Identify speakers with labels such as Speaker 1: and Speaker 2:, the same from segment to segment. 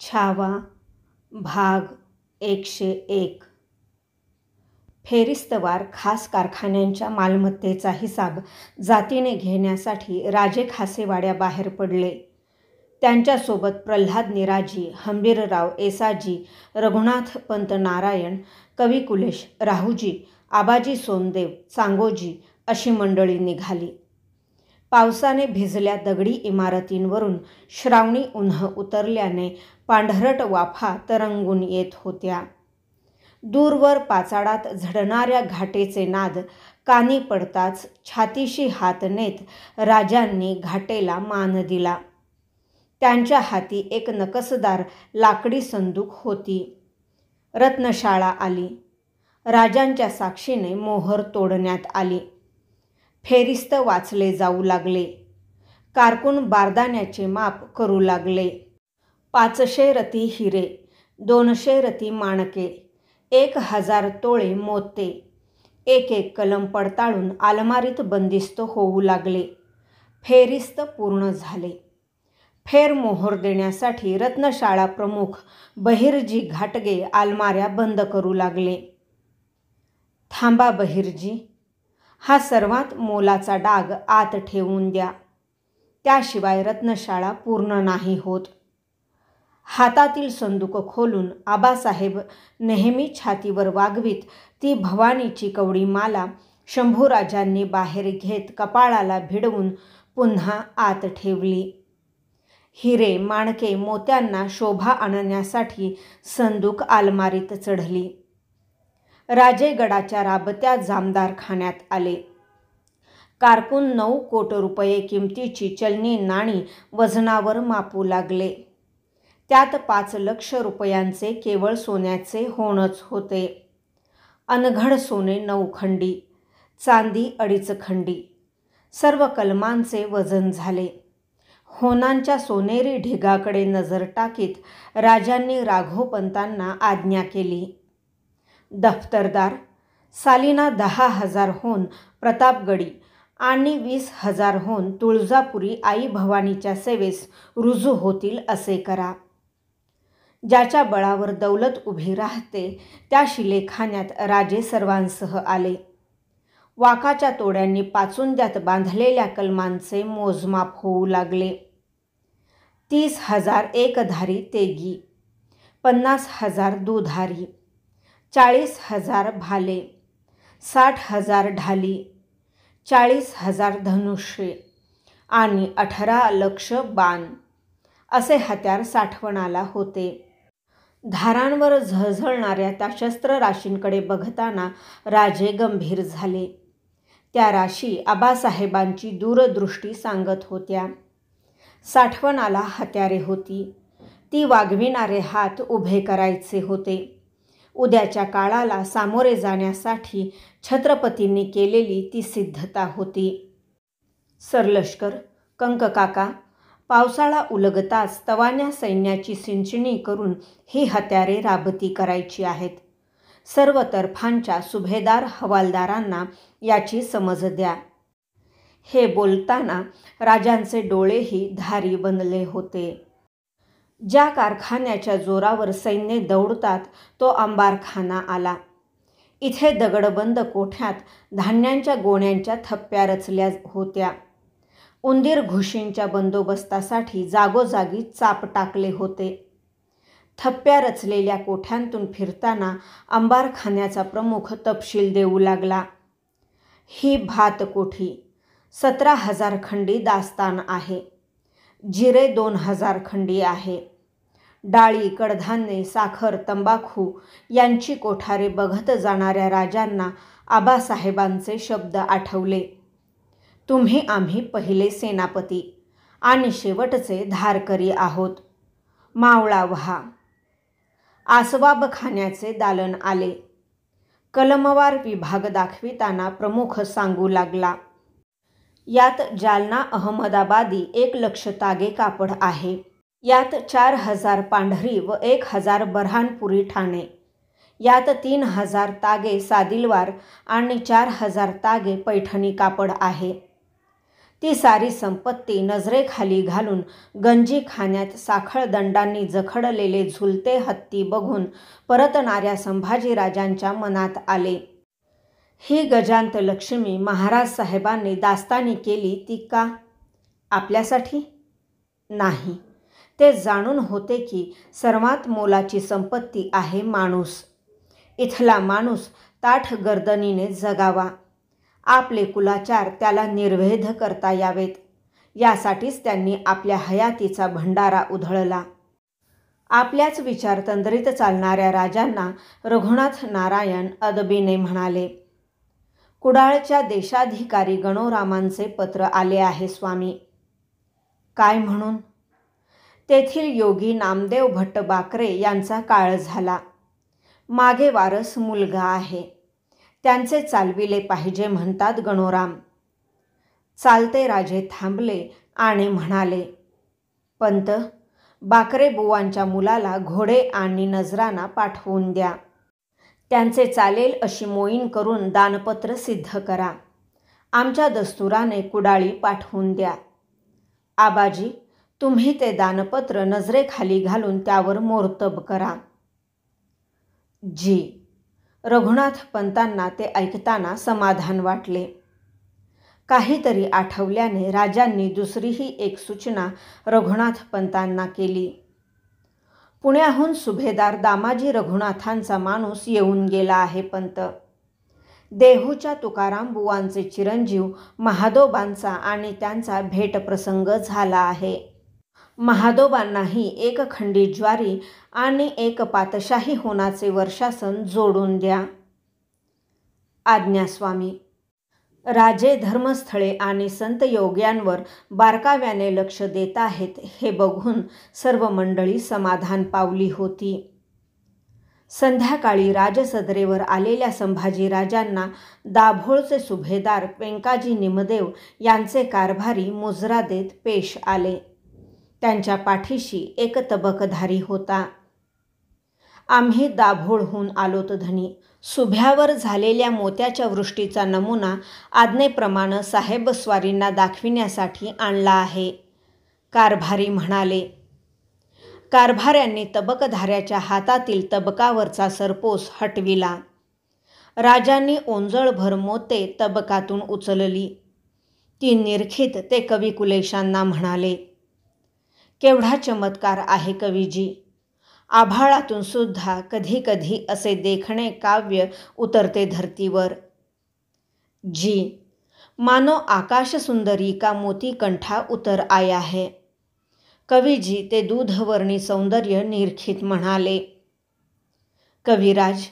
Speaker 1: छावा भाग 101. फेरिस्तवार खास कारखान्यांच्या मालमत्तेचा हिसाब जातीने घेण्यासाठी राजे खासेवाड्या बाहेर पडले. त्यांच्यासोबत प्रल्हाद निराजी, हंबीरराव येसाजी, रघुनाथ पंत नारायण, कविकुलेश, राहुजी, आबाजी सोनदेव, चांगोजी अशी मंडळी निघाली. पावसाने भिजल्या दगडी इमारतींवरून श्रावणी उन्ह उतरल्याने पांढरट वाफा तरंगून येत होत्या. दूरवर पाचाडात झडणाऱ्या घाटेचे नाद कानी पडताच छातीशी हात नेत राजांनी घाटेला मान दिला. त्यांच्या हाती एक नकसदार लाकडी संदूक होती. रत्नशाळा आली. राजांच्या साक्षीने मोहर तोडण्यात आली. फेरिस्त वाचले जाऊ लागले. कारकून बारदाण्याचे माप करू लागले. 500 रती हिरे, 200 रती माणके, 1000 तोळे मोते, एक एक कलम पडताळून आलमारीत बंदिस्त होऊ लागले. फेरिस्त पूर्ण झाले. फेरमोहर देण्यासाठी रत्नशाळा प्रमुख बहिर्जी घाटगे आलमाऱ्या बंद करू लागले. थांबा बहिर्जी, हा सर्वात मोलाचा डाग आत ठेवून द्या, त्याशिवाय रत्नशाळा पूर्ण नाही होत. हातातील संदूक खोलून आबासाहेब नेहमी छातीवर वागवीत ती भवानीची कवडी माला शंभूराजांनी बाहेर घेत कपाळाला भिडवून पुन्हा आत ठेवली. हिरे, माणके, मोत्यांना शोभा आणण्यासाठी संदूक आलमारीत चढली. राजेगडाच्या राबत्या जामदारखान्यात आले. कारकून 9 कोट रुपये किमतीची चलनी नाणी वजनावर मापू लागले. त्यात 5 लक्ष रुपयांचे केवळ सोन्याचे होणच होते. अनघड सोने 9 खंडी, चांदी 2.5 खंडी. सर्व कलमांचे वजन झाले. होनांच्या सोनेरी ढिगाकडे नजर टाकीत राजांनी राघवपंतांना आज्ञा केली. दफ्तरदार, सालीना 10,000 होन प्रतापगडी आणि 20,000 होन तुळजापुरी आई भवानीच्या सेवेस रुजू होतील असे करा. ज्याच्या बळावर दौलत उभी राहते त्या शिलेखान्यात राजे सर्वांसह आले. वाकाच्या तोड्यांनी पाचुंद्यात बांधलेल्या कलमांचे मोजमाप होऊ लागले. 30,000 एकधारी तेगी, 50,000 दुधारी, 40,000 भाले, 60,000 ढाली, 40,000 धनुष्ये आणि 18 लक्ष बाण असे हत्यार साठवणाला होते. धारांवर झळझळणाऱ्या त्या शस्त्रराशींकडे बघताना राजे गंभीर झाले. त्या राशी आबासाहेबांची दूरदृष्टी सांगत होत्या. साठवणाला हत्यारे होती. ती वागविणारे हात उभे करायचे होते. उद्याच्या काळाला सामोरे जाण्यासाठी छत्रपतींनी केलेली ती सिद्धता होती. सरलष्कर, कंककाका, पावसाळा उलगताच तवान्या सैन्याची सिंचणी करून ही हत्यारे राबती करायची आहेत. सर्व तर्फांच्या सुभेदार हवालदारांना याची समज द्या. हे बोलताना राजांचे डोळेही धारी बनले होते. ज्या कारखान्याच्या जोरावर सैन्य दौडतात तो अंबारखाना आला. इथे दगडबंद कोठ्यात धान्यांच्या गोण्यांच्या थप्प्या रचल्या होत्या. उंदीर घुशींच्या बंदोबस्तासाठी जागोजागी चाप टाकले होते. थप्प्या रचलेल्या कोठ्यांतून फिरताना अंबारखान्याचा प्रमुख तपशील देऊ लागला. ही भातकोठी 17,000 खंडी दास्तान आहे. जिरे 2,000 खंडी आहे. डाळी, कडधान्ये, साखर, तंबाखू यांची कोठारे बघत जाणाऱ्या राजांना आबासाहेबांचे शब्द आठवले. तुम्ही आम्ही पहिले सेनापती आणि शेवटचे धारकरी आहोत. मावळा व्हा. आसवाबखान्याचे दालन आले. कलमवार विभाग दाखविताना प्रमुख सांगू लागला. यात जालना अहमदाबादी 1 लक्ष तागे कापड आहे. यात 4,000 पांढरी व 1,000 बऱ्हाणपुरी ठाणे. यात 3,000 तागे सादिलवार आणि 4,000 तागे पैठणी कापड आहे. ती सारी संपत्ती नजरेखाली घालून गंजी खाण्यात साखळ दंडांनी जखडलेले झुलते हत्ती बघून परतणाऱ्या संभाजीराजांच्या मनात आले. ही गजांत लक्ष्मी महाराज साहेबांनी दास्तानी केली ती का? आपल्यासाठी नाही. ते जाणून होते की सर्वात मोलाची संपत्ती आहे माणूस. इथला माणूस ताठ गर्दनीने जगावा, आपले कुलाचार त्याला निर्वेध करता यावेत, यासाठीच त्यांनी आपल्या हयातीचा भंडारा उधळला. आपल्याच विचारतंद्रीत चालणाऱ्या राजांना रघुनाथ नारायण अदबीने म्हणाले, कुडाळच्या देशाधिकारी गणोरामांचे पत्र आले आहे स्वामी. काय म्हणून? तेथील योगी नामदेव भट्ट बाकरे यांचा काळ झाला. मागे वारस मुलगा आहे. त्यांचे चालविले पाहिजे म्हणतात गणोराम. चालते राजे थांबले आणि म्हणाले, पंत, बाकरे बुवांच्या मुलाला घोडे आणि नजराना पाठवून द्या. त्यांचे चालेल अशी मोहीम करून दानपत्र सिद्ध करा. आमच्या दस्तुराने कुडाळी पाठवून द्या. आबाजी, तुम्ही ते दानपत्र नजरेखाली घालून त्यावर मोर्तब करा. जी. रघुनाथ पंतांना ते ऐकताना समाधान वाटले. काहीतरी आठवल्याने राजांनी दुसरीही एक सूचना रघुनाथ पंतांना केली. पुण्याहून सुभेदार दामाजी रघुनाथांचा माणूस येऊन गेला आहे पंत. देहूच्या तुकाराम बुवांचे चिरंजीव महादोबांचा आणि त्यांचा भेटप्रसंग झाला आहे. महादोबांनाही एक खंडी ज्वारी आणि एक पातशाही होनाचे वर्षासन जोडून द्या. आज्ञा स्वामी. राजे धर्मस्थळे आणि संत योग्यांवर बारकाव्याने लक्ष देत आहेत हे बघून सर्व मंडळी समाधान पावली होती. संध्याकाळी राजसदरेवर आलेल्या संभाजीराजांना दाभोळचे सुभेदार व्यंकाजी निमदेव यांचे कारभारी मुजरा देत पेश आले. त्यांच्या पाठीशी एक तबकधारी होता. आम्ही दाभोळहून आलोत धनी. सुभ्यावर झालेल्या मोत्याच्या वृष्टीचा नमुना आज्ञेप्रमाणे साहेबस्वारींना दाखविण्यासाठी आणला आहे, कारभारी म्हणाले. कारभाऱ्यांनी तबकधाऱ्याच्या हातातील तबकावरचा सरपोस हटविला. राजांनी ओंजळभर मोते तबकातून उचलली. ती निरखीत ते कवी कुलेशांना म्हणाले, केवढा चमत्कार आहे कवीजी. आभाळातून सुद्धा कधी कधी असे देखणे काव्य उतरते धरतीवर. जी. मानो आकाश सुंदरी का मोती कंठा उतर आया है. कवीजी ते दूधवर्णी सौंदर्य निरखित म्हणाले. कविराज,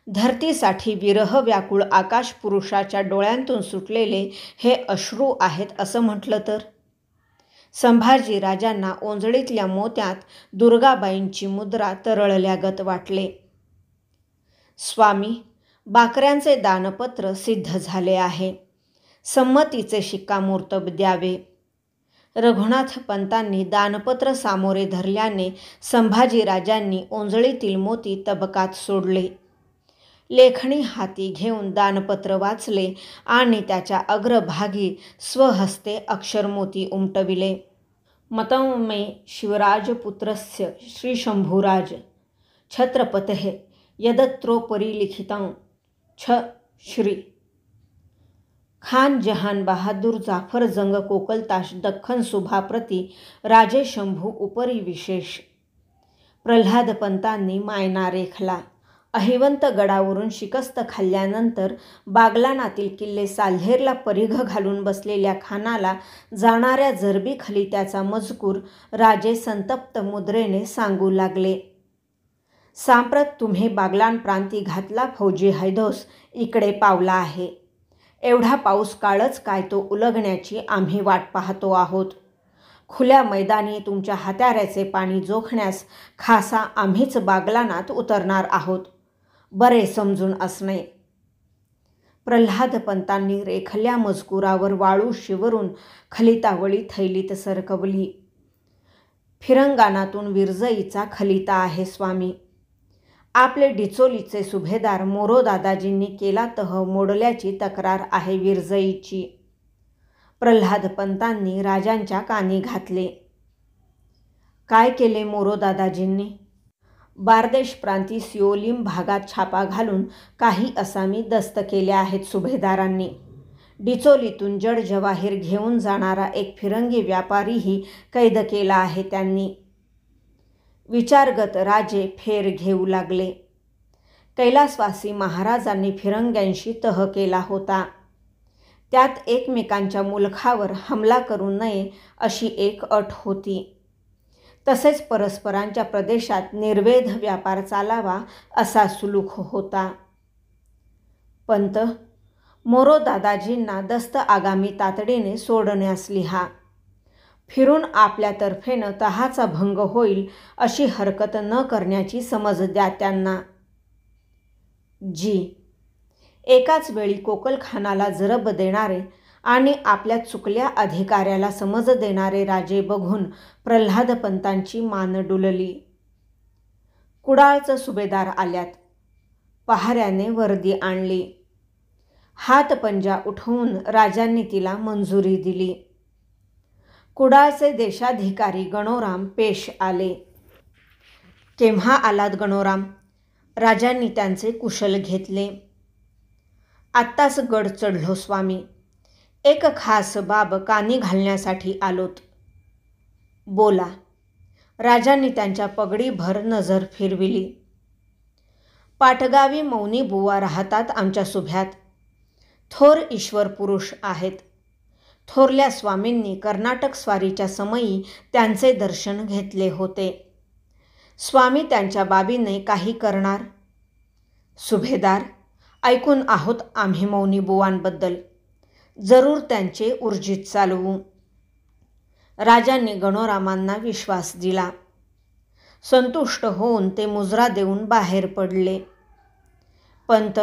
Speaker 1: धरतीसाठी विरह व्याकुळ आकाश पुरुषाच्या डोळ्यांतून सुटलेले हे अश्रू आहेत असं म्हटलं तर? संभाजीराजांना ओंजळीतल्या मोत्यात दुर्गाबाईंची मुद्रा तरळल्यागत वाटले. स्वामी, बाकऱ्यांचे दानपत्र सिद्ध झाले आहे. संमतीचे शिक्कामोर्तब द्यावे. रघुनाथ पंतांनी दानपत्र सामोरे धरल्याने संभाजीराजांनी ओंजळीतील मोती तबकात सोडले. लेखणी हाती घेऊन दानपत्र वाचले आणि त्याच्या अग्रभागी स्वहस्ते अक्षरमोती उमटविले. मतं मे शिवराजपुत्रस्य श्रीशंभुराज छत्रपतेः यदत्रोपरि लिखितं छ श्री खान जहान बहादूर जाफर जंग कोकलताश दख्खन सुभा प्रति राजे शंभू उपरी विशेष. प्रल्हाद पंतांनी मायना रेखला. अहिवंत गडावरून शिकस्त खाल्ल्यानंतर बागलाणातील किल्ले साल्हेरला परिघ घालून बसलेल्या खानाला जाणाऱ्या जरबी खलित्याचा मजकूर राजे संतप्त मुद्रेने सांगू लागले. सांप्रत तुम्ही बागलाण प्रांती घातला फौजी हैदोस इकडे पावला आहे. एवढा पाऊस काळच काय तो उलगण्याची आम्ही वाट पाहतो आहोत. खुल्या मैदानी तुमच्या हात्याऱ्याचे पाणी जोखण्यास खासा आम्हीच बागलाणात उतरणार आहोत. बरे समजून असणे. प्रल्हाद पंतांनी रेखल्या मजकुरावर वाळू शिवरून खलितावळी थैलीत सरकवली. फिरंगाणातून विरजईचा खलिता आहे स्वामी. आपले डिचोलीचे सुभेदार मोरो दादाजींनी केला तह मोडल्याची तक्रार आहे विरजईची. प्रल्हाद पंतांनी राजांच्या कानी घातले. काय केले मोरो दादाजींनी? बारदेश प्रांती सिओलिम भागात छापा घालून काही असामी दस्त केल्या आहेत सुभेदारांनी. डिचोलीतून जड जवाहीर घेऊन जाणारा एक फिरंगी व्यापारीही कैद केला आहे त्यांनी. विचारगत राजे फेर घेऊ लागले. कैलासवासी महाराजांनी फिरंग्यांशी तह केला होता. त्यात एकमेकांच्या मुलखावर हमला करू नये अशी एक अट होती. तसेच परस्परांच्या प्रदेशात निर्वेध व्यापार चालावा असा सुलूक होता. पंत, मोरो दादाजींना दस्त आगामी तातडीने सोडण्यास लिहा. फिरून आपल्या तर्फेनं तहाचा भंग होईल अशी हरकत न करण्याची समज द्या त्यांना. जी. एकाच वेळी कोकलखानाला जरब देणारे आणि आपल्या चुकल्या अधिकाऱ्याला समज देणारे राजे बघून प्रल्हाद पंतांची मान डुलली. कुडाळचं सुभेदार आल्यात. पहाऱ्याने वर्दी आणली. हातपंजा उठवून राजांनी तिला मंजुरी दिली. कुडाळचे देशाधिकारी गणोराम पेश आले. केव्हा आलात गणोराम? राजांनी त्यांचे कुशल घेतले. आत्ताच गड चढलो स्वामी. एक खास बाब कानी घालण्यासाठी आलोत. बोला. राजांनी त्यांच्या पगडीभर नजर फिरविली. पाटगावी मौनी बुवा राहतात आमच्या सुभ्यात. थोर ईश्वर पुरुष आहेत. थोरल्या स्वामींनी कर्नाटक स्वारीच्या समयी त्यांचे दर्शन घेतले होते. स्वामी त्यांच्या बाबीने काही करणार? सुभेदार, ऐकून आहोत आम्ही मौनी बुवांबद्दल. जरूर त्यांचे ऊर्जित चालवू. राजांनी गणोरामांना विश्वास दिला. संतुष्ट होऊन ते मुजरा देऊन बाहेर पडले. पंत,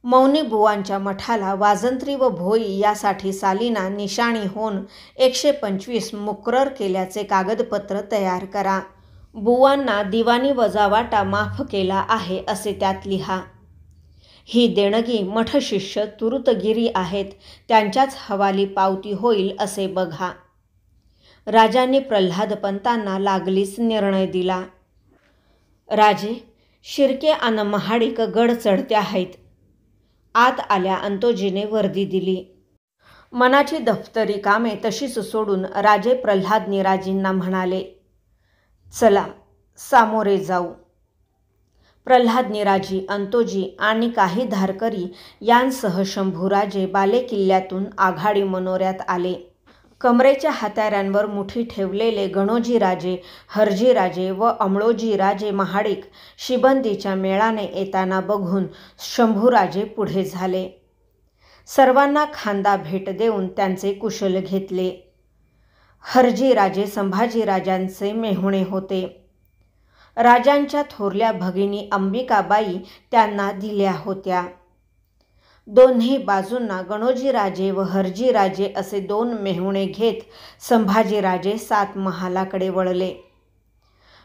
Speaker 1: मौनी बुवांच्या मठाला वाजंत्री व भोई यासाठी सालीना निशाणी होऊन 125 मुकर्रर केल्याचे कागदपत्र तयार करा. बुवांना दिवाणी वजावाटा माफ केला आहे असे त्यात लिहा. ही देणगी मठशिष्य तुरुतगिरी आहेत त्यांच्याच हवाली पावती होईल असे बघा. राजांनी प्रल्हाद पंतांना लागलीच निर्णय दिला. राजे, शिर्के अन महाडिक गड चढत्या आहेत. आत आल्या अंतोजीने वर्दी दिली. मनाची दफ्तरी कामे तशीच सोडून राजे प्रल्हाद निराजींना म्हणाले, चला सामोरे जाऊ. प्रल्हाद निराजी, अंतोजी आणि काही धारकरी यांसह शंभूराजे बालेकिल्ल्यातून आघाडी मनोऱ्यात आले. कमरेच्या हात्याऱ्यांवर मुठी ठेवलेले गणोजीराजे, हरजीराजे व अमळोजीराजे महाडिक शिबंदीच्या मेळाने येताना बघून शंभूराजे पुढे झाले. सर्वांना खांदा भेट देऊन त्यांचे कुशल घेतले. हरजीराजे संभाजीराजांचे मेहुणे होते. राजांच्या थोरल्या भगिनी अंबिकाबाई त्यांना दिल्या होत्या. दोन्ही बाजूंना गणोजीराजे व हरजीराजे असे 2 मेहुणे घेत संभाजीराजे 7 महालाकडे वळले.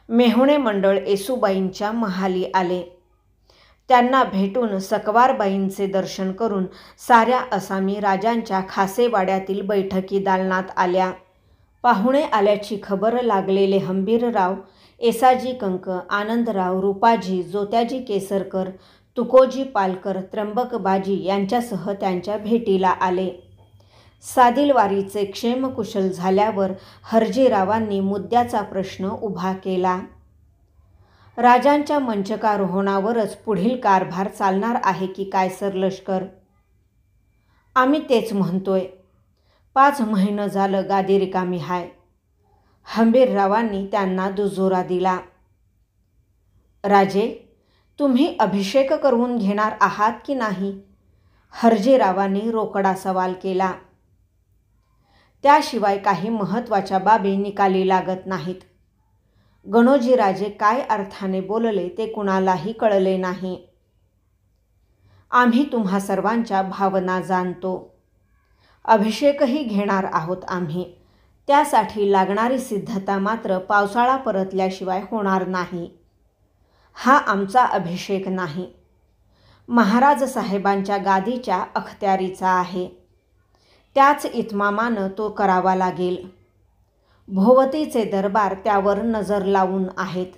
Speaker 1: मेहुणे मंडळ येसूबाईंच्या महाली आले. त्यांना भेटून सकवारबाईंचे दर्शन करून साऱ्या असामी राजांच्या खासेवाड्यातील बैठकी दालनात आल्या. पाहुणे आल्याची खबर लागलेले हंबीरराव, येसाजी कंक, आनंदराव, रूपाजी, जोत्याजी केसरकर, तुकोजी पालकर, त्र्यंबकबाजी यांच्यासह त्यांच्या भेटीला आले. सादिलवारीचे क्षेमकुशल झाल्यावर हरजीरावांनी मुद्द्याचा प्रश्न उभा केला. राजांच्या मंचकारोहणावरच पुढील कारभार चालणार आहे की काय सरलष्कर? आम्ही तेच म्हणतोय. 5 महिनं झालं गादी रिकामी हाय. हंबीररावांनी त्यांना दुजोरा दिला. राजे, तुम्ही अभिषेक करवून घेणार आहात की नाही? हरजीरावांनी रोकडा सवाल केला. त्याशिवाय काही महत्त्वाच्या बाबी निकाली लागत नाहीत. गणोजीराजे काय अर्थाने बोलले ते कुणालाही कळले नाही. आम्ही तुम्हा सर्वांच्या भावना जाणतो. अभिषेकही घेणार आहोत आम्ही. त्यासाठी लागणारी सिद्धता मात्र पावसाळा परतल्याशिवाय होणार नाही. हा आमचा अभिषेक नाही, महाराज साहेबांच्या गादीच्या अखत्यारीचा आहे. त्याच इतमामानं तो करावा लागेल. भोवतीचे दरबार त्यावर नजर लावून आहेत.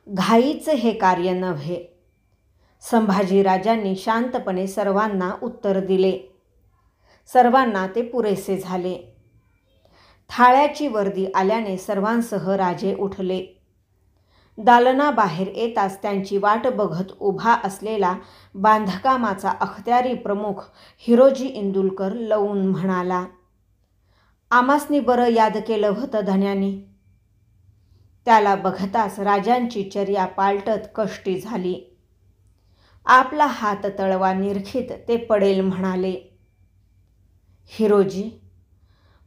Speaker 1: घाईचे हे कार्य नव्हे. संभाजीराजांनी शांतपणे सर्वांना उत्तर दिले. सर्वांना ते पुरेसे झाले. थाळ्याची वर्दी आल्याने सर्वांसह राजे उठले. दालनाबाहेर येताच त्यांची वाट बघत उभा असलेला बांधकामाचा अखत्यारी प्रमुख हिरोजी इंदुलकर लवून म्हणाला, आमासनी बरं याद केलं होतं धन्यानी. त्याला बघताच राजांची चर्या पालटत कष्टी झाली. आपला हात तळवा निरखीत ते पडेल म्हणाले, हिरोजी,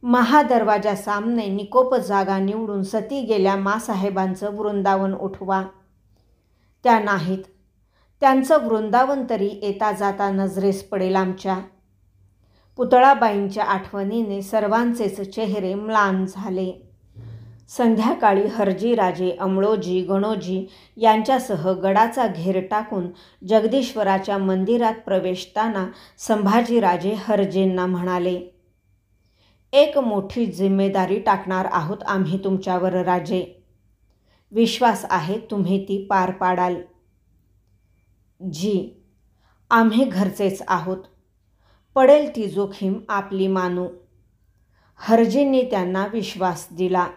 Speaker 1: महादरवाजा सामने निकोप जागा निवडून सती गेल्या मासाहेबांचं वृंदावन उठवा. त्या नाहीत. त्यांचं वृंदावन तरी येता जाता नजरेस पडेल आमच्या. पुतळाबाईंच्या आठवणीने सर्वांचेच चेहरे म्लान झाले. संध्याकाळी हरजीराजे अमळोजी गणोजी यांच्यासह गडाचा घेर टाकून जगदीश्वराच्या मंदिरात प्रवेशताना संभाजीराजे हरजेंना म्हणाले, एक मोठी जिम्मेदारी टाकणार आहोत आम्ही तुमच्यावर राजे. विश्वास आहे तुम्ही ती पार पाडाल. जी, आम्ही घरचेच आहोत. पडेल ती जोखीम आपली मानू. हरजींनी त्यांना विश्वास दिला.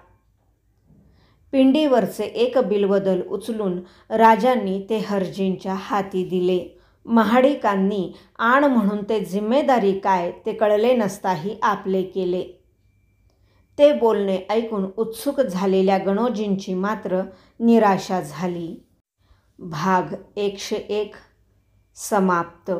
Speaker 1: पिंडीवरचे एक बिल्वदल उचलून राजांनी ते हरजींच्या हाती दिले. महाडिकांनी आण म्हणून ते जिम्मेदारी काय ते कळले नसताही आपले केले. ते बोलणे ऐकून उत्सुक झालेल्या गणोजींची मात्र निराशा झाली. भाग 101 समाप्त.